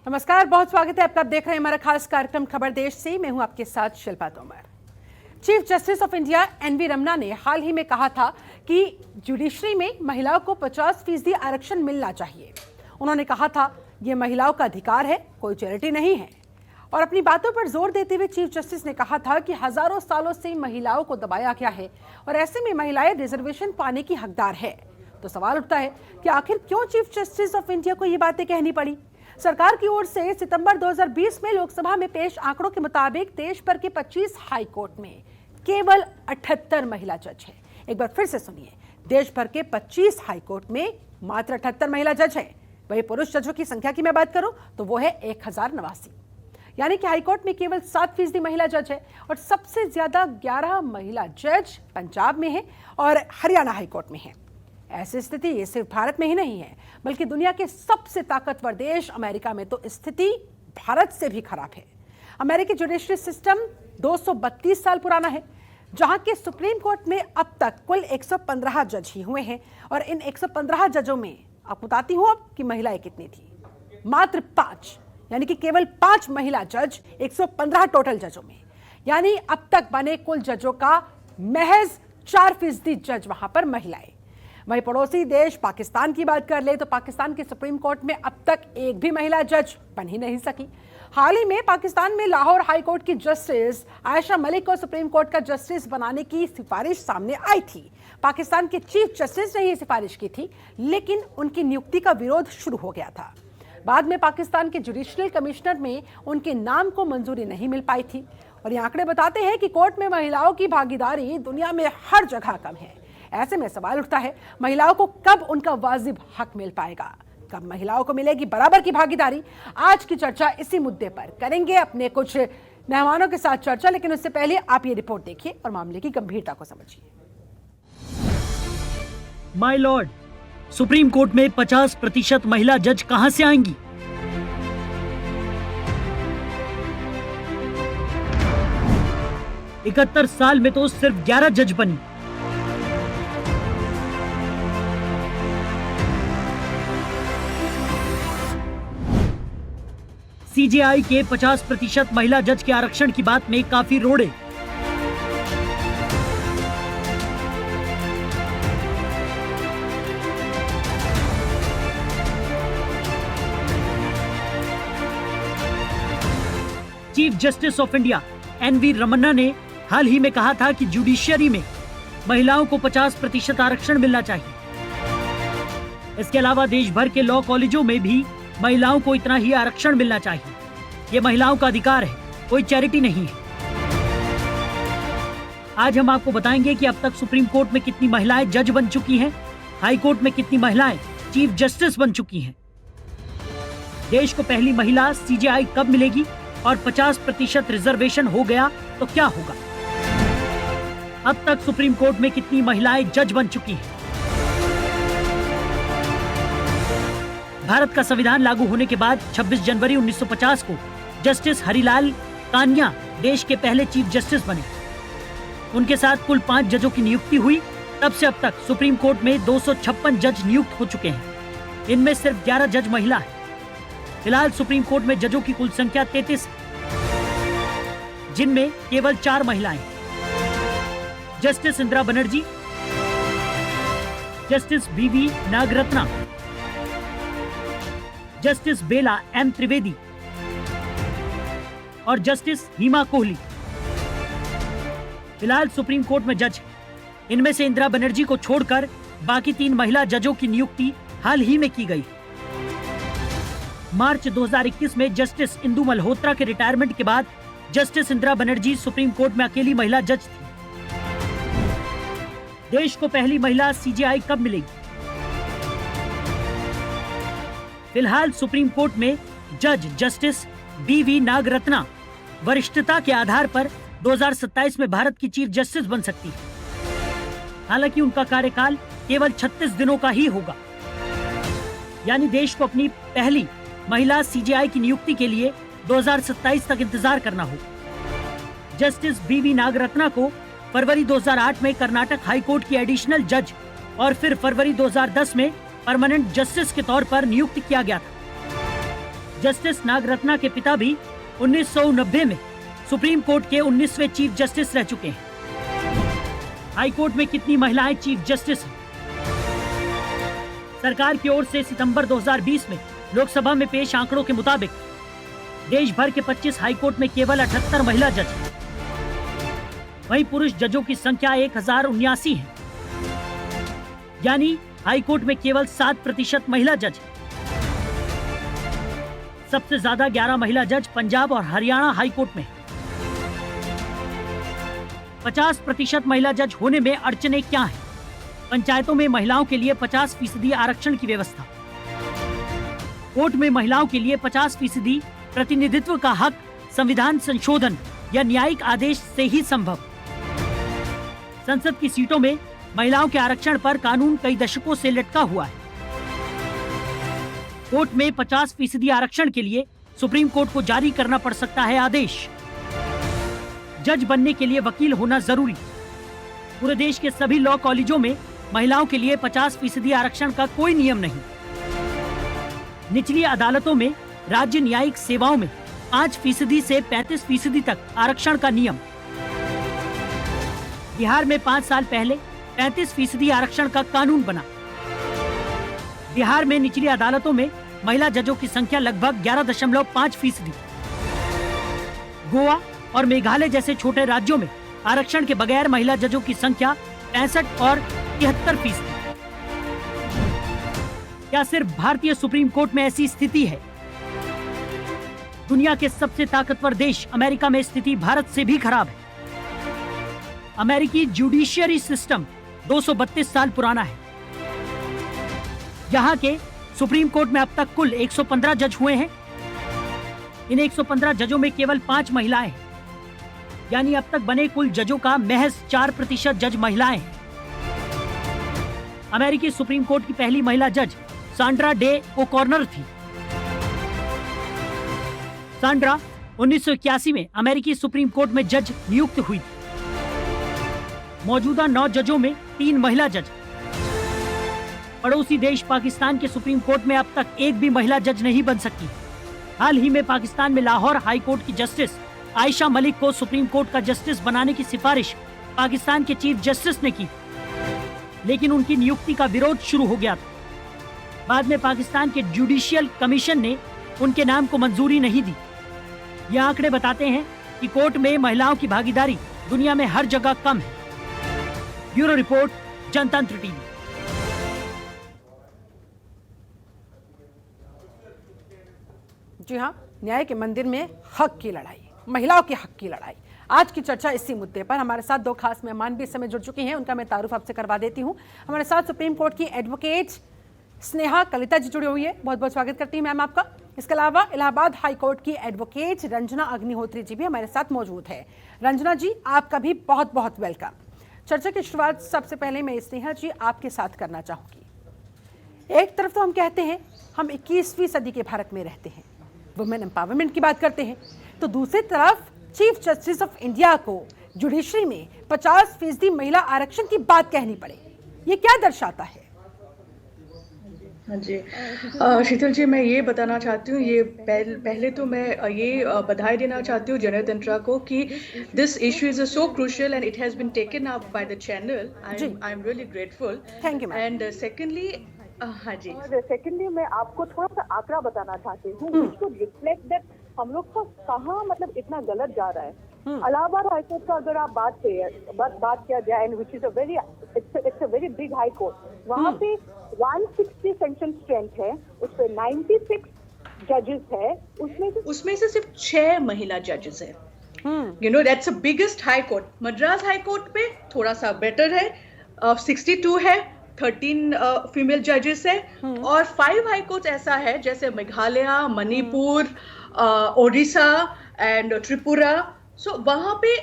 नमस्कार, बहुत स्वागत है आपका। आप देख रहे हैं हमारा खास कार्यक्रम खबर देश से। मैं हूं आपके साथ Shilpa Tomar. Chief justice of India NV Ramana ने हाल ही में कहा था कि जुडिशरी में महिलाओं को 50% आरक्षण मिलना चाहिए। उन्होंने कहा था ये महिलाओं का अधिकार है, कोई चैरिटी नहीं है। और अपनी बातों पर जोर देते हुए चीफ जस्टिस ने कहा था कि हजारों सालों से महिलाओं को दबाया गया है और ऐसे में महिलाएं रिजर्वेशन पाने की हकदार है। तो सवाल उठता है कि आखिर क्यों चीफ जस्टिस ऑफ इंडिया को ये बातें कहनी पड़ी। सरकार की ओर से सितंबर 2020 में लोकसभा में पेश आंकड़ों के मुताबिक देश भर के 25 हाई कोर्ट में केवल 78 महिला जज हैं। एक बार फिर से सुनिए, देश भर के 25 हाई कोर्ट में मात्र 78 महिला जज हैं। वही पुरुष जजों की संख्या की मैं बात करूं तो वो है 1089, यानी कि हाईकोर्ट में केवल 7% महिला जज है। और सबसे ज्यादा 11 महिला जज पंजाब में है और हरियाणा हाईकोर्ट में है। ऐसी स्थिति ये सिर्फ भारत में ही नहीं है, बल्कि दुनिया के सबसे ताकतवर देश अमेरिका में तो स्थिति भारत से भी खराब है। अमेरिकी जुडिशरी सिस्टम 232 साल पुराना है, जहां के सुप्रीम कोर्ट में अब तक कुल 115 जज ही हुए हैं। और इन 115 जजों में आपको बताती हूं अब कि महिलाएं कितनी थी। मात्र 5, यानी कि केवल 5 महिला जज 115 टोटल जजों में। यानी अब तक बने कुल जजों का महज 4% जज वहां पर महिलाएं। वहीं पड़ोसी देश पाकिस्तान की बात कर ले तो पाकिस्तान के सुप्रीम कोर्ट में अब तक एक भी महिला जज बन ही नहीं सकी। हाल ही में पाकिस्तान में लाहौर हाई कोर्ट की जस्टिस आयशा मलिक को सुप्रीम कोर्ट का जस्टिस बनाने की सिफारिश सामने आई थी। पाकिस्तान के चीफ जस्टिस ने ये सिफारिश की थी, लेकिन उनकी नियुक्ति का विरोध शुरू हो गया था। बाद में पाकिस्तान के जुडिशियल कमिश्नर में उनके नाम को मंजूरी नहीं मिल पाई थी। और ये आंकड़े बताते हैं कि कोर्ट में महिलाओं की भागीदारी दुनिया में हर जगह कम है। ऐसे में सवाल उठता है, महिलाओं को कब उनका वाजिब हक मिल पाएगा, कब महिलाओं को मिलेगी बराबर की भागीदारी। आज की चर्चा इसी मुद्दे पर करेंगे अपने कुछ मेहमानों के साथ चर्चा, लेकिन उससे पहले आप ये रिपोर्ट देखिए और मामले की गंभीरता को समझिए। माय लॉर्ड, सुप्रीम कोर्ट में 50% महिला जज कहां से आएंगी? इकहत्तर साल में तो सिर्फ 11 जज बनी। सीजेआई के 50% महिला जज के आरक्षण की बात में काफी रोड़े। Chief justice of India NV Ramana ने हाल ही में कहा था कि जुडिशरी में महिलाओं को 50% आरक्षण मिलना चाहिए। इसके अलावा देश भर के लॉ कॉलेजों में भी महिलाओं को इतना ही आरक्षण मिलना चाहिए। ये महिलाओं का अधिकार है, कोई चैरिटी नहीं है। आज हम आपको बताएंगे कि अब तक सुप्रीम कोर्ट में कितनी महिलाएं जज बन चुकी हैं, हाई कोर्ट में कितनी महिलाएं चीफ जस्टिस बन चुकी हैं, देश को पहली महिला सीजेआई कब मिलेगी और 50% रिजर्वेशन हो गया तो क्या होगा। अब तक सुप्रीम कोर्ट में कितनी महिलाएं जज बन चुकी हैं। भारत का संविधान लागू होने के बाद 26 जनवरी 1950 को जस्टिस हरिलाल कान्या देश के पहले चीफ जस्टिस बने। उनके साथ कुल 5 जजों की नियुक्ति हुई। तब से अब तक सुप्रीम कोर्ट में 256 जज नियुक्त हो चुके हैं। इनमें सिर्फ 11 जज महिला है। फिलहाल सुप्रीम कोर्ट में जजों की कुल संख्या 33 है, जिनमें केवल 4 महिलाएं। जस्टिस इंदिरा बनर्जी, जस्टिस बीवी नागरत्ना, जस्टिस बेला एम त्रिवेदी और जस्टिस हिमा कोहली फिलहाल सुप्रीम कोर्ट में जज हैं। इनमें से इंदिरा बनर्जी को छोड़कर बाकी 3 महिला जजों की नियुक्ति हाल ही में की गई। मार्च 2021 में जस्टिस इंदु मल्होत्रा के रिटायरमेंट के बाद justice Indira Banerjee supreme court में अकेली महिला जज थी। देश को पहली महिला सीजेआई कब मिलेगी? फिलहाल सुप्रीम कोर्ट में जज जस्टिस बीवी नागरत्ना वरिष्ठता के आधार पर 2027 में भारत की चीफ जस्टिस बन सकती है। हालांकि उनका कार्यकाल केवल 36 दिनों का ही होगा। यानी देश को अपनी पहली महिला सीजेआई की नियुक्ति के लिए 2027 तक इंतजार करना होगा। जस्टिस बीवी नागरत्ना को फरवरी 2008 में कर्नाटक हाई कोर्ट की एडिशनल जज और फिर फरवरी 2010 में परमानेंट जस्टिस के तौर पर नियुक्त किया गया था। जस्टिस नागरत्ना के पिता भी 1990 में सुप्रीम कोर्ट के 19वें चीफ जस्टिस रह चुके हैं। हाई कोर्ट में कितनी महिलाएं चीफ जस्टिस हैं? सरकार की ओर से सितंबर 2020 में लोकसभा में पेश आंकड़ों के मुताबिक देश भर के 25 हाई कोर्ट में केवल 78 महिला जज हैं। वहीं पुरुष जजों की संख्या 1079 है, यानी हाई कोर्ट में केवल 7% महिला जज हैं। सबसे ज्यादा 11 महिला जज पंजाब और हरियाणा हाई कोर्ट में हैं। 50% महिला जज होने में अड़चनें क्या हैं? पंचायतों में महिलाओं के लिए 50% आरक्षण की व्यवस्था, कोर्ट में महिलाओं के लिए 50% प्रतिनिधित्व का हक संविधान संशोधन या न्यायिक आदेश से ही संभव। संसद की सीटों में महिलाओं के आरक्षण पर कानून कई दशकों से लटका हुआ है। कोर्ट में 50% आरक्षण के लिए सुप्रीम कोर्ट को जारी करना पड़ सकता है आदेश। जज बनने के लिए वकील होना जरूरी। पूरे देश के सभी लॉ कॉलेजों में महिलाओं के लिए 50% आरक्षण का कोई नियम नहीं। निचली अदालतों में राज्य न्यायिक सेवाओं में 5% से 35% तक आरक्षण का नियम। बिहार में 5 साल पहले 35% आरक्षण का कानून बना। बिहार में निचली अदालतों में महिला जजों की संख्या लगभग 11.5%। गोवा और मेघालय जैसे छोटे राज्यों में आरक्षण के बगैर महिला जजों की संख्या 65 और 73%। क्या सिर्फ भारतीय सुप्रीम कोर्ट में ऐसी स्थिति है? दुनिया के सबसे ताकतवर देश अमेरिका में स्थिति भारत से भी खराब है। अमेरिकी जुडिशियरी सिस्टम 232 साल पुराना है। यहाँ के सुप्रीम कोर्ट में अब तक कुल 115 जज हुए हैं। इन 115 जजों में केवल 5 महिलाएं हैं, यानी अब तक बने कुल जजों का महज 4% जज महिलाएं हैं। अमेरिकी सुप्रीम कोर्ट की पहली महिला जज सांड्रा डे ओकॉर्नर थी। सांड्रा 1981 में अमेरिकी सुप्रीम कोर्ट में जज नियुक्त हुई थी। मौजूदा 9 जजों में 3 महिला जज। पड़ोसी देश पाकिस्तान के सुप्रीम कोर्ट में अब तक एक भी महिला जज नहीं बन सकी। हाल ही में पाकिस्तान में लाहौर हाई कोर्ट की जस्टिस आयशा मलिक को सुप्रीम कोर्ट का जस्टिस बनाने की सिफारिश पाकिस्तान के चीफ जस्टिस ने की, लेकिन उनकी नियुक्ति का विरोध शुरू हो गया था। बाद में पाकिस्तान के जुडिशियल कमीशन ने उनके नाम को मंजूरी नहीं दी। ये आंकड़े बताते हैं कि कोर्ट में महिलाओं की भागीदारी दुनिया में हर जगह कम है। ब्यूरो रिपोर्ट, जनतंत्र टीवी। जी हाँ, न्याय के मंदिर में हक की लड़ाई, महिलाओं के हक की लड़ाई। आज की चर्चा इसी मुद्दे पर। हमारे साथ 2 खास मेहमान भी इस समय जुड़ चुके हैं, उनका मैं तारुफ आपसे करवा देती हूँ। हमारे साथ सुप्रीम कोर्ट की एडवोकेट स्नेहा कलिता जी जुड़ी हुई है, बहुत बहुत स्वागत करती हूँ मैम आपका। इसके अलावा इलाहाबाद हाई कोर्ट की एडवोकेट रंजना अग्निहोत्री जी भी हमारे साथ मौजूद है। रंजना जी, आपका भी बहुत बहुत वेलकम। चर्चा की शुरुआत सबसे पहले मैं स्नेहा जी आपके साथ करना चाहूंगी। एक तरफ तो हम कहते हैं हम 21वीं सदी के भारत में रहते हैं, वुमेन एम्पावरमेंट की बात करते हैं, तो दूसरी तरफ चीफ जस्टिस ऑफ इंडिया को जुडिशरी में 50% महिला आरक्षण की बात कहनी पड़े, ये क्या दर्शाता है? हाँ जी, शीतल जी, मैं ये बताना चाहती हूँ, ये पहले तो मैं ये बधाई देना चाहती हूँ जनता तंत्र को कि this issue is so crucial and it has been taken up by the channel. I am really grateful. Thank you ma'am. And secondly, हाँ जी, और सेकेंडली मैं आपको थोड़ा सा आंकड़ा बताना चाहती हूँ which could reflect that हम लोग का कहाँ मतलब इतना गलत जा रहा है। इलाहाबाद हाई कोर्ट का अगर आप बात किया जाए, and which is it's a very big high court, वहाँ पे 160 सेंक्शन स्ट्रेंथ है, उस पे 96 जजेस है, उसमें से सिर्फ 6 महिला जजेस है। You know, that's the biggest high court. Madras high court पे थोड़ा सा बेटर है, 62 है, 13 फीमेल जजेस है, और 5 हाई कोर्ट ऐसा है जैसे मेघालय, मणिपुर, ओडिशा एंड त्रिपुरा। सो वहाँ पे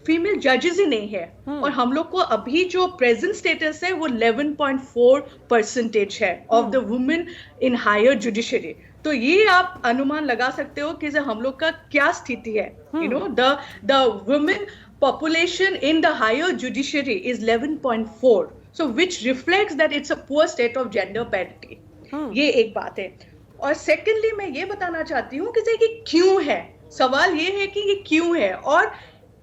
फीमेल जजेस ही नहीं है, और हम लोग को अभी जो प्रेजेंट स्टेटस है वो 11.4% है of the women in higher judiciary. तो ये आप अनुमान लगा सकते हो कि हम लोग का क्या स्थिति है। You know, the women population in the higher judiciary is 11.4, so which reflects that it's a poor state of gender parity. ये एक बात है। और सेकेंडली मैं ये बताना चाहती हूँ कि क्यों है, सवाल ये है कि ये क्यों है, और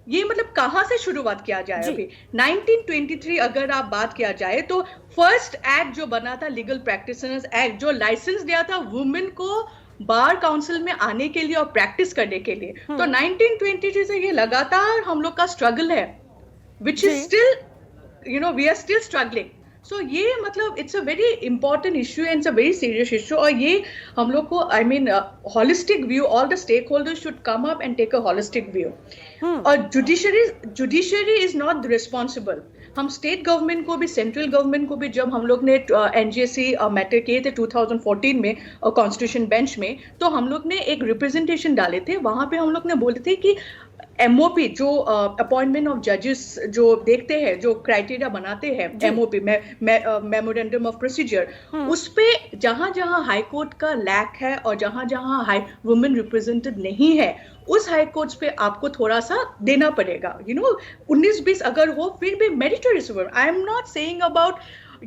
ये मतलब कहाँ से शुरुआत किया जाए। अभी 1923 अगर आप बात किया जाए तो फर्स्ट एक्ट जो बना था, लीगल प्रैक्टिशनर्स एक्ट, जो लाइसेंस दिया था वुमेन को बार काउंसिल में आने के लिए और प्रैक्टिस करने के लिए। तो 1923 से ये लगातार हम लोग का स्ट्रगल है, which is still we are still struggling. So ये मतलब it's a very important issue and it's a very serious issue, और ये हम लोग को holistic view, all the stakeholders should come up and take a holistic view. और judiciary is not responsible. हम state government को भी, central government को भी, जब हम लोग ने एनजीएससी मैटर किए थे 2014 में कॉन्स्टिट्यूशन बेंच में, तो हम लोग ने एक रिप्रेजेंटेशन डाले थे। वहां पे हम लोग ने बोले थे कि एमओपी जो अपॉइंटमेंट ऑफ जजेस जो देखते हैं, जो क्राइटेरिया बनाते हैं, एमओपी मेमोरेंडम ऑफ प्रोसीजर, उस पे जहां जहां हाई कोर्ट का लैक है और जहां जहां हाई वुमेन रिप्रेजेंटेड नहीं है, उस हाई कोर्ट्स पे आपको थोड़ा सा देना पड़ेगा। 19-20 अगर हो फिर भी मेरिटरी reserve. I am not saying about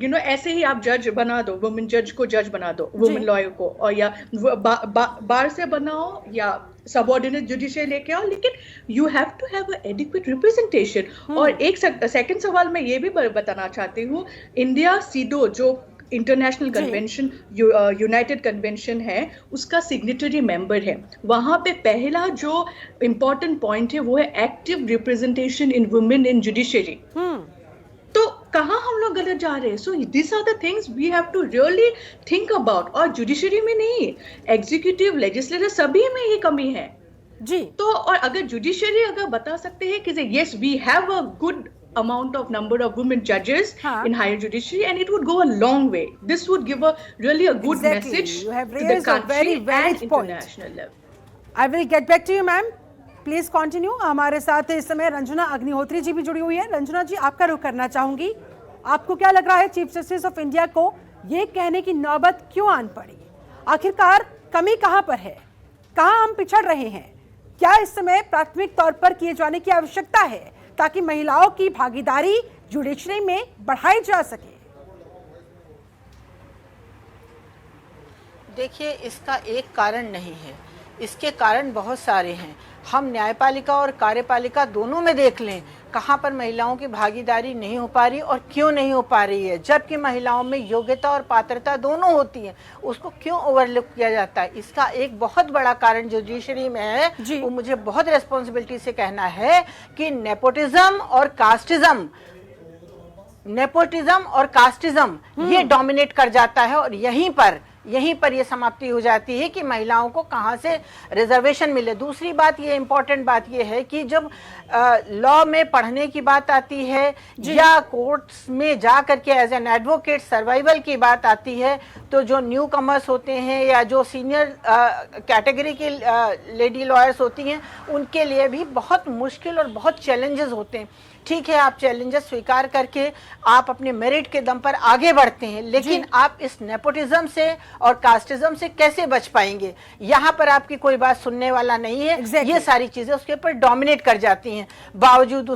ऐसे ही आप जज बना दो, वुमेन जज को जज बना दो, वुमेन लॉयर को, और या बार से बनाओ या सबऑर्डिनेट जुडिशियल लेके आओ, लेकिन you have to have adequate representation. और एक सेकंड सवाल मैं ये भी बताना चाहती हूँ, इंडिया सीडो जो इंटरनेशनल कन्वेंशन, यूनाइटेड कन्वेंशन है, उसका सिग्नेटरी मेंबर है। वहां पे पहला जो इंपॉर्टेंट पॉइंट है वो है active representation in women in judiciary. तो कहाँ हम लोग गलत जा रहे हैं? So this are the things we have to really think about. और जुडिशरी में नहीं, एग्जीक्यूटिव, लेजिस्लेटिव, सभी में ये कमी है जी। तो और अगर जुडिशरी अगर बता सकते हैं कि yes we have a good amount of number of women judges in higher judiciary, and it would go a long way. This would give a really a good message to the country and international level. I will get back to you, ma'am. Please continue. हमारे साथ इस समय रंजना अग्निहोत्री जी भी जुड़ी हुई है। रंजना जी, आपका रुख करना चाहूंगी। आपको क्या लग रहा है, चीफ जस्टिस ऑफ इंडिया को ये कहने की नौबत क्यों आन पड़ी? आखिरकार कमी कहाँ पर है, कहाँ हम पिछड़ रहे हैं? क्या इस समय प्राथमिक तौर पर किए जाने की आवश्यकता है ताकि महिलाओं की भागीदारी जुडिशरी में बढ़ाई जा सके? देखिए, इसका एक कारण नहीं है, इसके कारण बहुत सारे हैं। हम न्यायपालिका और कार्यपालिका दोनों में देख लें, कहाँ पर महिलाओं की भागीदारी नहीं हो पा रही और क्यों नहीं हो पा रही है, जबकि महिलाओं में योग्यता और पात्रता दोनों होती है, उसको क्यों ओवरलुक किया जाता है? इसका एक बहुत बड़ा कारण जुडिशरी में है, वो मुझे बहुत रिस्पॉन्सिबिलिटी से कहना है कि नेपोटिज्म और कास्टिज्म ये डोमिनेट कर जाता है, और यहीं पर ये समाप्ति हो जाती है कि महिलाओं को कहाँ से रिजर्वेशन मिले। दूसरी बात, ये इम्पोर्टेंट बात ये है कि जब लॉ में पढ़ने की बात आती है या कोर्ट्स में जा करके एज एन एडवोकेट सर्वाइवल की बात आती है, तो जो न्यू कमर्स होते हैं या जो सीनियर कैटेगरी की लेडी लॉयर्स होती हैं, उनके लिए भी बहुत मुश्किल और बहुत चैलेंजेस होते हैं। ठीक है, आप चैलेंजेस स्वीकार करके आप अपने मेरिट के दम पर आगे बढ़ते हैं, लेकिन आप इस नेपोटिज्म से और कास्टिज्म से कैसे बच पाएंगे? यहाँ पर आपकी कोई बात सुनने वाला नहीं है। ये सारी चीजें उसके ऊपर डोमिनेट कर जाती हैं। बावजूद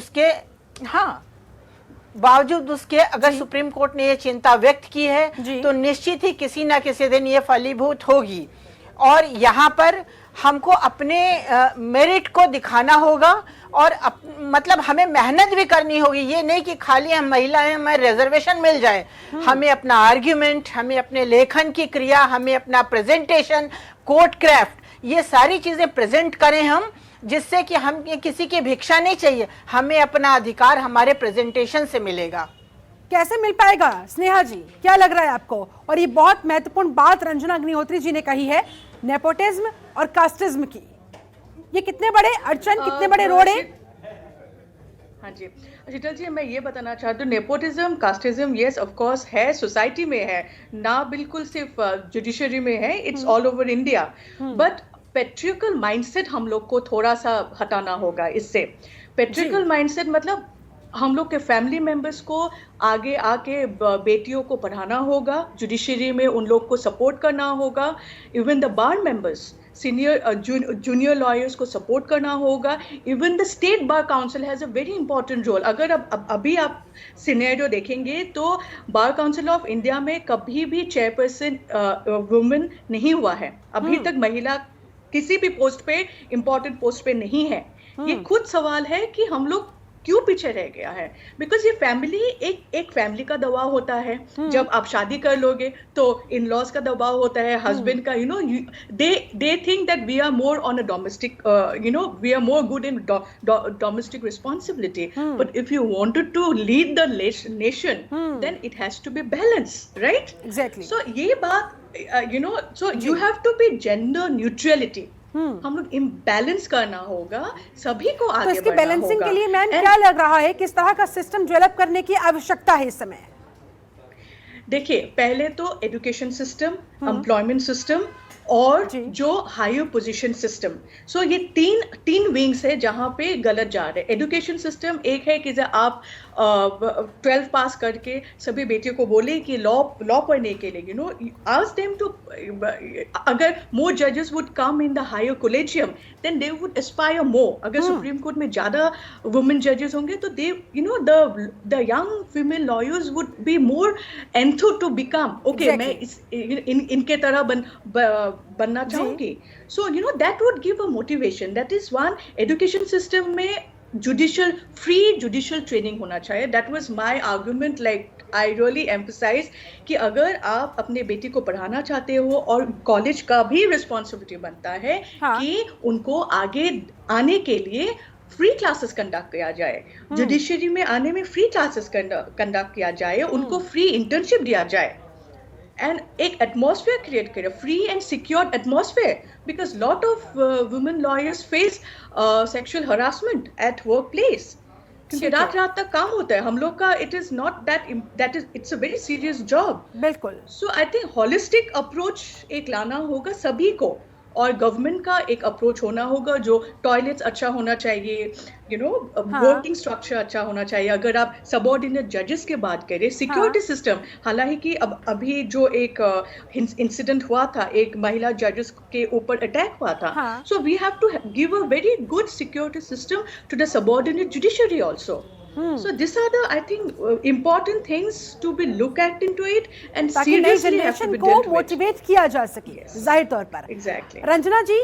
उसके अगर सुप्रीम कोर्ट ने ये चिंता व्यक्त की है, तो निश्चित ही किसी ना किसी दिन ये फलीभूत होगी। और यहाँ पर हमको अपने मेरिट को दिखाना होगा, और मतलब हमें मेहनत भी करनी होगी। ये नहीं कि खाली हम महिला हैं, हमें रिजर्वेशन मिल जाए। हमें अपना आर्ग्यूमेंट, हमें अपने लेखन की क्रिया, हमें अपना प्रेजेंटेशन, कोर्ट क्राफ्ट, ये सारी चीजें प्रेजेंट करें हम, जिससे कि हम किसी की भिक्षा नहीं चाहिए, हमें अपना अधिकार हमारे प्रेजेंटेशन से मिलेगा। कैसे मिल पाएगा, स्नेहा जी, क्या लग रहा है आपको? और ये बहुत महत्वपूर्ण बात रंजना अग्निहोत्री जी ने कही है, नेपोटिज्म और कास्टिज्म की। ये कितने बड़े अड़चन, कितने बड़े रोड़े? हाँ जी शीतल जी, मैं ये बताना चाहती हूँ, nepotism, casteism, yes of course है, सोसाइटी में है ना, बिल्कुल सिर्फ जुडिशरी में है, it's all over India. But patriarchal mindset हम लोग को थोड़ा सा हटाना होगा इससे। पेट्रियर्कल माइंडसेट मतलब हम लोग के फैमिली मेंबर्स को आगे आके बेटियों को पढ़ाना होगा, जुडिशरी में उन लोग को सपोर्ट करना होगा। Even the bar members, senior junior lawyers को सपोर्ट करना होगा. Even the state bar council has a very important role. अगर अभी आप सिनेरियो देखेंगे तो बार काउंसिल ऑफ इंडिया में कभी भी चेयरपर्सन वुमेन नहीं हुआ है. अभी तक महिला किसी भी पोस्ट पे, इंपॉर्टेंट पोस्ट पे नहीं है. ये खुद सवाल है कि हम लोग क्यों पीछे रह गया है. बिकॉज ये फैमिली एक फैमिली का दबाव होता है. जब आप शादी कर लोगे तो इन लॉज का दबाव होता है, हस्बैंड का. They think that we are more on a domestic, we are more good in domestic responsibility. But if you wanted to lead the nation then it has to be balance, right? Exactly. So ये बात, so you have to be gender neutrality. हम लोग imbalance करना होगा, सभी को तो आगे इसकी बढ़ना बैलेंसिंग होगा. के लिए मैम And क्या लग रहा है, किस तरह का सिस्टम डेवलप करने की आवश्यकता है इस समय? देखिए, पहले तो एजुकेशन सिस्टम, एम्प्लॉयमेंट सिस्टम और जी. जो हायर पोजीशन सिस्टम. सो ये तीन विंग्स है जहां पे गलत जा रहे हैं. एजुकेशन सिस्टम एक है कि जब आप 12 पास करके सभी बेटियों को बोले कि लॉ पढ़ने के लिए, ask them to, अगर more judges would come in the higher collegium then they would aspire more. अगर सुप्रीम कोर्ट में ज्यादा वुमेन जजेस होंगे तो they, the young female lawyers would be more enthused to become, okay, Exactly. मैं इनके तरह बनना चाहूंगी. So that would give a motivation. That is one. Education system में free judicial training होना चाहिए. That was my argument. Like I really emphasize कि अगर आप अपने बेटी को पढ़ाना चाहते हो और कॉलेज का भी रिस्पॉन्सिबिलिटी बनता है कि उनको आगे आने के लिए फ्री क्लासेस कंडक्ट किया जाए, जुडिशरी में आने में फ्री क्लासेस कंडक्ट किया जाए, उनको फ्री इंटर्नशिप दिया जाए. And एक atmosphere create करे, free and secure atmosphere, because lot of women lawyers face sexual harassment at workplace. क्योंकि रात तक काम होता है हम लोग का. It is not that is, it's a very serious job. बिल्कुल. So I think holistic approach एक लाना होगा सभी को, और गवर्नमेंट का एक अप्रोच होना होगा. जो टॉयलेट्स अच्छा होना चाहिए, वर्किंग स्ट्रक्चर अच्छा होना चाहिए. अगर आप सबऑर्डिनेट जजेस की बात करें, सिक्योरिटी सिस्टम, हालांकि अभी जो एक इंसिडेंट हुआ था, एक महिला जजेस के ऊपर अटैक हुआ था. So we have to give a very good security system to the subordinate judiciary also. So these are the, I think, important things to be look at into it and ताकि नई seriously have to generation be को dealt with. Motivate किया जा सके. जाहिर तौर पर. Exactly. Ranjana जी,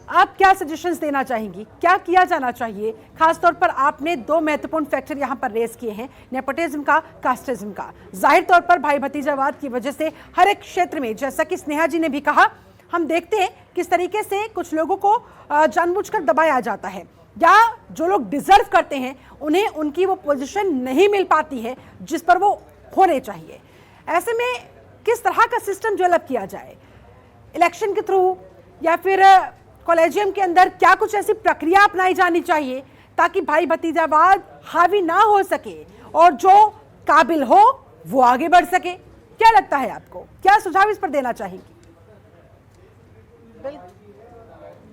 आप क्या सजेशंस देना चाहेंगी, क्या किया जाना चाहिए? खासतौर पर आपने दो महत्वपूर्ण फैक्टर यहाँ पर रेज किए हैं, नेपोटिज्म का, कास्टिज्म का. जाहिर तौर पर भाई भतीजावाद की वजह से हर एक क्षेत्र में, जैसा कि स्नेहा जी ने भी कहा, हम देखते हैं किस तरीके से कुछ लोगों को जानबूझकर दबाया जाता है, या जो लोग डिजर्व करते हैं उन्हें उनकी वो पोजीशन नहीं मिल पाती है जिस पर वो होने चाहिए. ऐसे में किस तरह का सिस्टम डेवलप किया जाए? इलेक्शन के थ्रू या फिर कॉलेजियम के अंदर क्या कुछ ऐसी प्रक्रिया अपनाई जानी चाहिए ताकि भाई भतीजावाद हावी ना हो सके और जो काबिल हो वो आगे बढ़ सके? क्या लगता है आपको, क्या सुझाव इस पर देना चाहेंगी?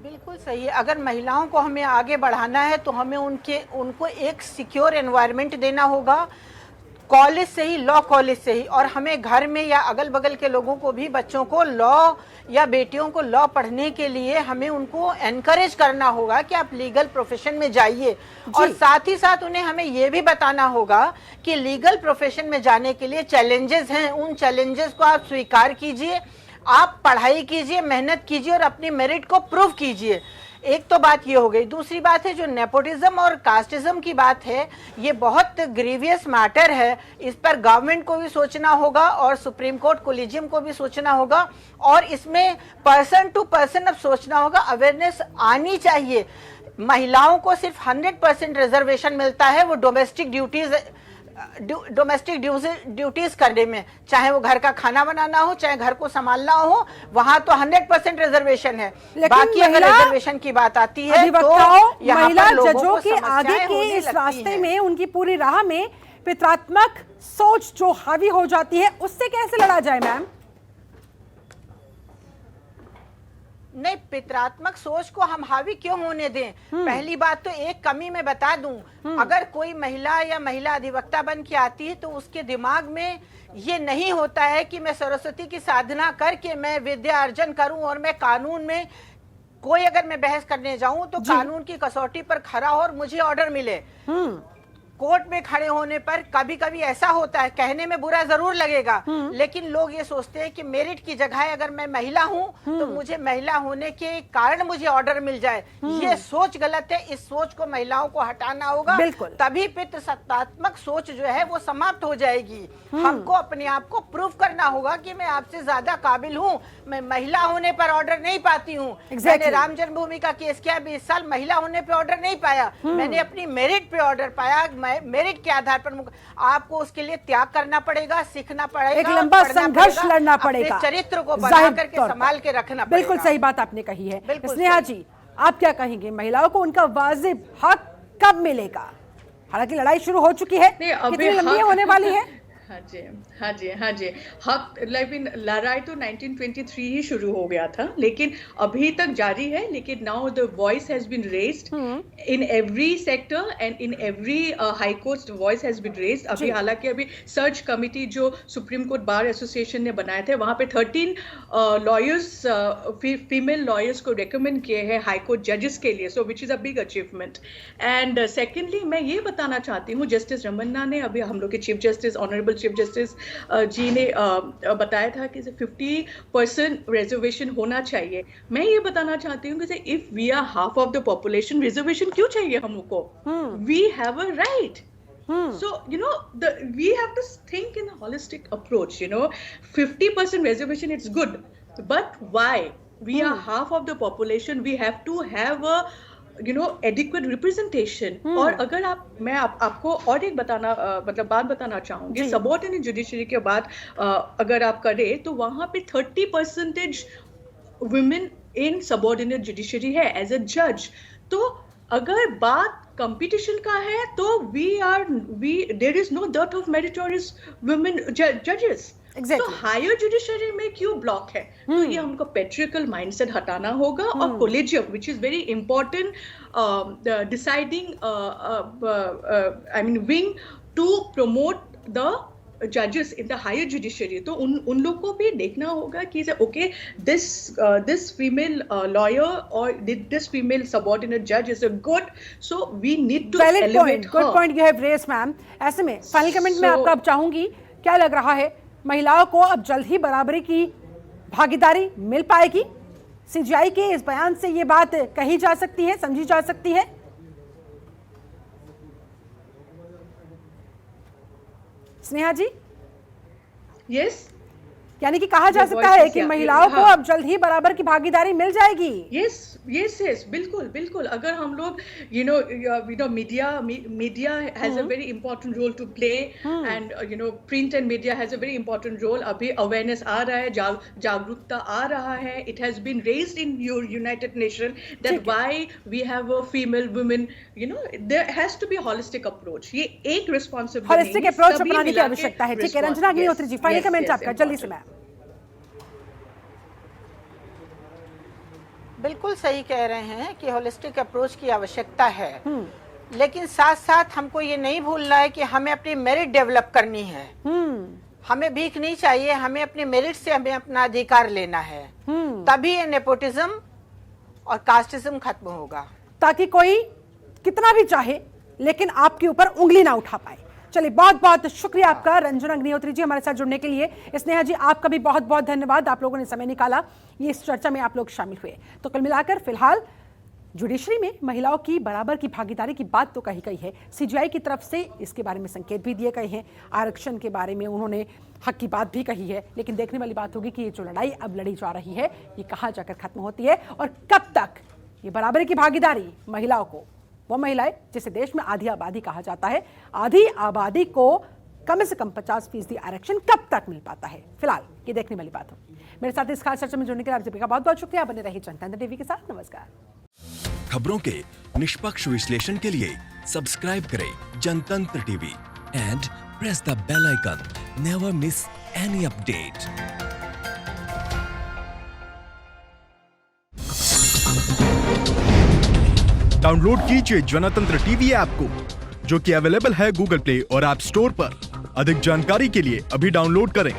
बिल्कुल सही है. अगर महिलाओं को हमें आगे बढ़ाना है तो हमें उनको एक सिक्योर एनवायरनमेंट देना होगा, कॉलेज से ही, लॉ कॉलेज से ही. और हमें घर में या अगल बगल के लोगों को भी, बच्चों को लॉ या बेटियों को लॉ पढ़ने के लिए हमें उनको एनकरेज करना होगा कि आप लीगल प्रोफेशन में जाइए. और साथ ही साथ उन्हें हमें ये भी बताना होगा कि लीगल प्रोफेशन में जाने के लिए चैलेंजेस हैं. उन चैलेंजेस को आप स्वीकार कीजिए, आप पढ़ाई कीजिए, मेहनत कीजिए और अपनी मेरिट को प्रूव कीजिए. एक तो बात ये हो गई. दूसरी बात है जो नेपोटिज्म और कास्टिज्म की बात है, ये बहुत ग्रीवियस मैटर है. इस पर गवर्नमेंट को भी सोचना होगा और सुप्रीम कोर्ट कोलिजियम को भी सोचना होगा, और इसमें पर्सन टू पर्सन अब सोचना होगा. अवेयरनेस आनी चाहिए. महिलाओं को सिर्फ 100% रिजर्वेशन मिलता है वो डोमेस्टिक ड्यूटीज करने में, चाहे वो घर का खाना बनाना हो, चाहे घर को संभालना हो, वहां तो 100% रिजर्वेशन है. बाकी अगर रिजर्वेशन की बात आती है तो महिला जजों के आगे के इस रास्ते में, उनकी पूरी राह में पितरात्मक सोच जो हावी हो जाती है, उससे कैसे लड़ा जाए मैम? नहीं, पितरात्मक सोच को हम हावी क्यों होने दें? पहली बात तो एक कमी मैं बता दूं, अगर कोई महिला या महिला अधिवक्ता बन के आती है तो उसके दिमाग में ये नहीं होता है कि मैं सरस्वती की साधना करके मैं विद्या अर्जन करूं और मैं कानून में कोई अगर मैं बहस करने जाऊं तो कानून की कसौटी पर खरा हो और मुझे ऑर्डर मिले। कोर्ट में खड़े होने पर कभी कभी ऐसा होता है, कहने में बुरा जरूर लगेगा, लेकिन लोग ये सोचते हैं कि मेरिट की जगह अगर मैं महिला हूं तो मुझे महिला होने के कारण मुझे ऑर्डर मिल जाए। ये सोच गलत है। इस सोच को महिलाओं को हटाना होगा, तभी पितृसत्तात्मक सोच जो है वो समाप्त हो जाएगी। हमको अपने आप को प्रूव करना होगा कि मैं आपसे ज्यादा काबिल हूँ। मैं महिला होने पर ऑर्डर नहीं पाती हूँ। मैंने राम जन्मभूमि का केस किया, 20 साल महिला होने पे ऑर्डर नहीं पाया, मैंने अपनी मेरिट पे ऑर्डर पाया। मेरिट के आधार पर आपको उसके लिए त्याग करना पड़ेगा, सीखना पड़ेगा, एक लंबा संघर्ष लड़ना पड़ेगा, चरित्र को बना करके संभाल के रखना पड़ेगा। बिल्कुल सही बात आपने कही है। स्नेहा जी, आप क्या कहेंगे, महिलाओं को उनका वाजिब हक कब मिलेगा? हालांकि लड़ाई शुरू हो चुकी है, कितनी लंबी होने वाली है? हाँ जी। हक लड़ाई तो 1923 ही शुरू हो गया था, लेकिन अभी तक जारी है। लेकिन now the voice has been raised in every sector and in every high court voice has been raised. अभी हालांकि अभी सर्च कमिटी जो सुप्रीम कोर्ट बार एसोसिएशन ने बनाए थे, वहां पे 13 लॉयर्स, फीमेल लॉयर्स को रेकमेंड किए हैं हाई कोर्ट जजेस के लिए, so which is a big achievement. And secondly मैं ये बताना चाहती हूँ, जस्टिस रमन्ना ने अभी हम लोग के chief justice honourable chief justice ji ने बताया था कि 50% रिजर्वेशन होना चाहिए। मैं ये बताना चाहती हूँ कि if we are half of the population, reservation क्यों चाहिए हमको? We have a right. So, we have to think in a holistic approach, 50% reservation, it's good. But why? We are half of the population. We have to have a adequate representation. और अगर मैं आपको और एक बात बताना चाहूंगी, subordinate judiciary के बाद अगर आप करें तो वहां पे 30% women in subordinate judiciary है एज अ जज। तो अगर बात कंपटीशन का है तो there is no dearth of meritorious women judges. तो हायर जुडिशरी में क्यों ब्लॉक है? तो ये हमको पेट्रिकल माइंडसेट हटाना होगा और collegium which is very important deciding wing to promote the जजेस इन द हायर जुडिशरी। तो उन लोग को भी देखना होगा कि ओके, दिस फीमेल लॉयर और दिस फीमेल सबऑर्डिनेट जज is a good, so we need to elevate her. Good point you have raised ma'am. ऐसे में फाइनल कमेंट में आपका अब चाहूंगी, क्या लग रहा है, महिलाओं को अब जल्द ही बराबरी की भागीदारी मिल पाएगी? सीजीआई के इस बयान से ये बात कही जा सकती है, समझी जा सकती है? स्नेहा जी? यस, यानी कि कहा जा सकता है कि महिलाओं को अब जल्द ही बराबर की भागीदारी मिल जाएगी? यस, बिल्कुल। अगर हम लोग media has a very important role to play, and print and media has a very important role. अभी अवेयरनेस आ रहा है, जागरूकता आ रहा है। It has been raised in United Nation that why we have a female women, there has to be holistic approach. ये एक रिस्पांसिबिलिटी, होलिस्टिक अप्रोच अपनाने की आवश्यकता है। ठीक है, रंजना अग्निहोत्री जी, फाइनल कमेंट आपका जल्दी से। मैम बिल्कुल सही कह रहे हैं कि होलिस्टिक अप्रोच की आवश्यकता है, लेकिन साथ साथ हमको ये नहीं भूलना है कि हमें अपनी मेरिट डेवलप करनी है। हमें भीख नहीं चाहिए, हमें अपने मेरिट से हमें अपना अधिकार लेना है, तभी ये नेपोटिज्म और कास्टिज्म खत्म होगा। ताकि कोई कितना भी चाहे लेकिन आपके ऊपर उंगली ना उठा पाए। चलिए, बहुत बहुत शुक्रिया आपका रंजना अग्निहोत्री जी हमारे साथ जुड़ने के लिए। स्नेहा जी, आपका भी बहुत बहुत धन्यवाद, आप लोगों ने समय निकाला, ये इस चर्चा में आप लोग शामिल हुए। तो कुल मिलाकर फिलहाल जुडिशरी में महिलाओं की बराबर की भागीदारी की बात तो कही गई है, सीजीआई की तरफ से इसके बारे में संकेत भी दिए गए हैं, आरक्षण के बारे में उन्होंने हक की बात भी कही है। लेकिन देखने वाली बात होगी कि ये जो लड़ाई अब लड़ी जा रही है ये कहाँ जाकर खत्म होती है और कब तक ये बराबरी की भागीदारी महिलाओं को, वो महिलाएं जिसे देश में आधी आबादी कहा जाता है, आधी आबादी को कम से कम 50% आरक्षण कब तक मिल पाता है, फिलहाल ये देखने वाली बात होगी। मेरे साथ इस खास चर्चा में जुड़ने के लिए आप सभी का बहुत बहुत शुक्रिया। बने रहिए जनतंत्र टीवी के साथ। नमस्कार। खबरों के निष्पक्ष विश्लेषण के लिए सब्सक्राइब करें Jantantra TV and press the bell icon. Never miss any update. Download कीजिए जनतंत्र टीवी ऐप को, जो कि अवेलेबल है गूगल प्ले और ऐप स्टोर पर। अधिक जानकारी के लिए अभी डाउनलोड करें।